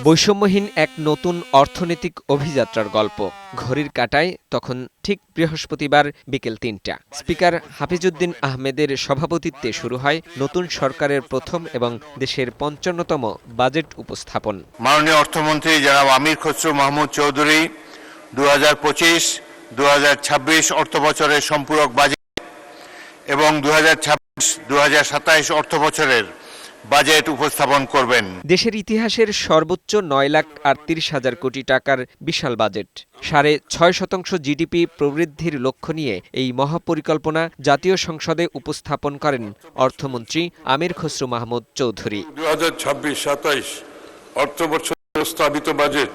বৈষম্যহীন এক নতুন অর্থনৈতিক অভিযাত্রার গল্প। ঘড়ির কাঁটায় তখন ঠিক বৃহস্পতিবার বিকেল ৩টা। স্পিকার হাফিজউদ্দিন আহমেদের সভাপতিত্বে শুরু হয় নতুন সরকারের প্রথম এবং দেশের ৫৫তম বাজেট উপস্থাপন। মাননীয় অর্থমন্ত্রী জনাব আমির খসরু মাহমুদ চৌধুরী ২০২৫-২০২৬ অর্থবছরের সম্পূরক বাজেট এবং ২০২৬-২০২৭ অর্থবছরের বাজেট উপস্থাপন করবেন। দেশের ইতিহাসের সর্বোচ্চ ৯,৩৮,০০০ কোটি টাকার বিশাল বাজেট, ৬.৫% জিডিপি প্রবৃদ্ধির লক্ষ্য নিয়ে এই মহাপরিকল্পনা জাতীয় সংসদে উপস্থাপন করেন অর্থমন্ত্রী আমির খসরু মাহমুদ চৌধুরী। ২০২৬-২৭ অর্থবছর প্রস্তাবিত বাজেট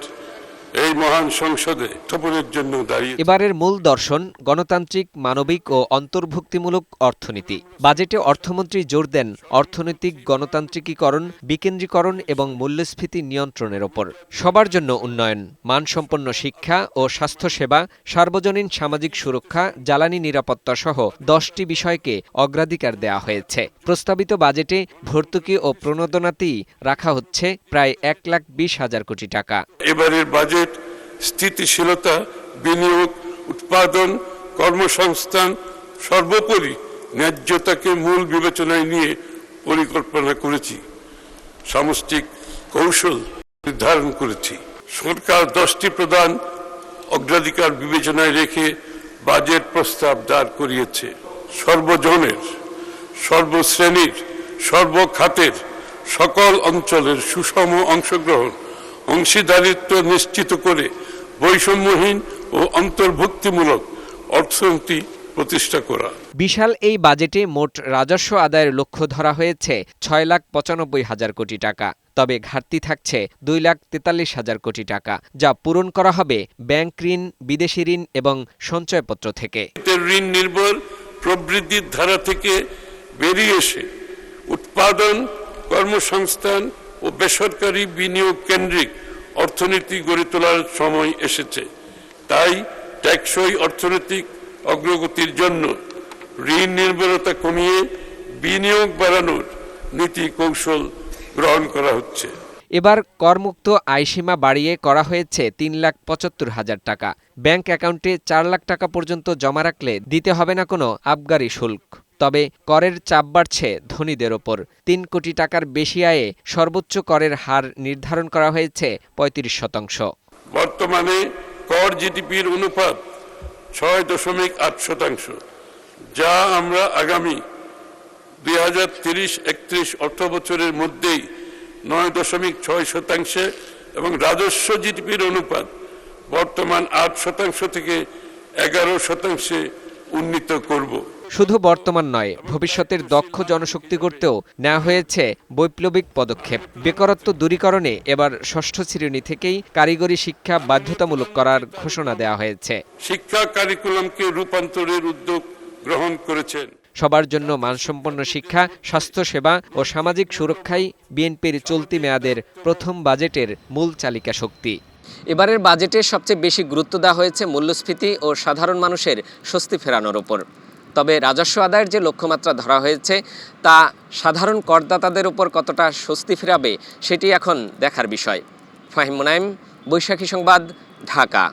এই মহান সংসদে উত্থাপনের জন্য দাঁড়িয়ে। এবারের মূল দর্শন গণতান্ত্রিক, মানবিক ও অন্তর্ভুক্তিমূলক অর্থনীতি। বাজেটে অর্থমন্ত্রী জোর দেন অর্থনৈতিক গণতান্ত্রিকীকরণ, বিকেন্দ্রীকরণ এবং মূল্যস্ফীতি নিয়ন্ত্রণের ওপর। সবার জন্য উন্নয়ন, মানসম্পন্ন শিক্ষা ও স্বাস্থ্যসেবা, সার্বজনীন সামাজিক সুরক্ষা, জ্বালানি নিরাপত্তা সহ 10টি বিষয়কে অগ্রাধিকার দেওয়া হয়েছে। প্রস্তাবিত বাজেটে ভর্তুকি ও প্রণোদনাতেই রাখা হচ্ছে প্রায় 1,20,000 কোটি টাকা। এবারের বাজেট স্থিতিশীলতা, বিনিয়োগ, উৎপাদন, কর্মসংস্থান, সর্বোপরি ন্যায্যতাকে মূল বিবেচনায় নিয়ে পরিকল্পনা করেছি, সামষ্টিক কৌশল নির্ধারণ করেছি। সরকার 10টি প্রধান অগ্রাধিকার বিবেচনায় রেখে বাজেট প্রস্তাব দাঁড় করিয়েছে। সর্বজনের, সর্বশ্রেণীর, সর্বখাতের, সকল অঞ্চলের সুষম অংশগ্রহণ, অংশীদারিত্ব নিশ্চিত করে বৈষম্যহীন ও অন্তর্ভুক্তিমূলক অর্থনীতি প্রতিষ্ঠা করা। বিশাল এই বাজেটে মোট রাজস্ব আদায়ের লক্ষ্য ধরা হয়েছে 6,95,000 কোটি টাকা। তবে ঘাটতি থাকছে 2,43,000 কোটি টাকা, যা পূরণ করা হবে ব্যাংক ঋণ, বিদেশি ঋণ এবং সঞ্চয়পত্র থেকে। ঋণ নির্ভর প্রবৃদ্ধির ধারা থেকে বেরিয়ে এসে উৎপাদন, কর্মসংস্থান ও বেসরকারি বিনিয়োগ কেন্দ্রিক অর্থনীতি গড়ে তোলার সময় এসেছে। তাই টেকসই অর্থনৈতিক অগ্রগতির জন্য ঋণ নির্ভরতা কমিয়ে বিনিয়োগ বাড়ানোর নীতি কৌশল গ্রহণ করা হচ্ছে। এবার করমুক্ত আয়সীমা বাড়িয়ে করা হয়েছে 3,75,000 টাকা। ব্যাংক অ্যাকাউন্টে 4 লাখ টাকা পর্যন্ত জমা রাখলে দিতে হবে না কোনো আবগারি শুল্ক। তবে করের চাপ বাড়ছে ধনীদের ওপর। 3 কোটি টাকার বেশি আয়ে সর্বোচ্চ করের হার নির্ধারণ করা হয়েছে 35%। বর্তমানে কর জিডিপির অনুপাত 6.8%, যা আমরা আগামী 2030-31 অর্থবছরের মধ্যেই 9.6% এবং রাজস্ব জিডিপির অনুপাত বর্তমান 8% থেকে 11% উন্নীত করব। শুধু বর্তমান নয়, ভবিষ্যতের দক্ষ জনশক্তি গড়তেও নেওয়া হয়েছে বৈপ্লবিক পদক্ষেপ। বেকারত্ব দূরীকরণে এবার 6ষ্ঠ শ্রেণী থেকেই কারিগরি শিক্ষা বাধ্যতামূলক করার ঘোষণা দেওয়া হয়েছে। শিক্ষা কারিকুলামকে রূপান্তরের উদ্যোগ গ্রহণ করেছেন। সবার জন্য মানসম্পন্ন শিক্ষা, স্বাস্থ্যসেবা ও সামাজিক সুরক্ষাই বিএনপির চলতি মেয়াদের প্রথম বাজেটের মূল চালিকা শক্তি। এবারের বাজেটে সবচেয়ে বেশি গুরুত্ব দেওয়া হয়েছে মূল্যস্ফীতি ও সাধারণ মানুষের স্বস্তি ফেরানোর ওপর। তবে রাজস্ব আদায়ের যে লক্ষ্যমাত্রা ধরা হয়েছে তা সাধারণ করদাতাদের উপর কতটা স্বস্তি ফেরাবে সেটি এখন দেখার বিষয়। ফাহিম মুনাইম, বৈশাখী সংবাদ, ঢাকা।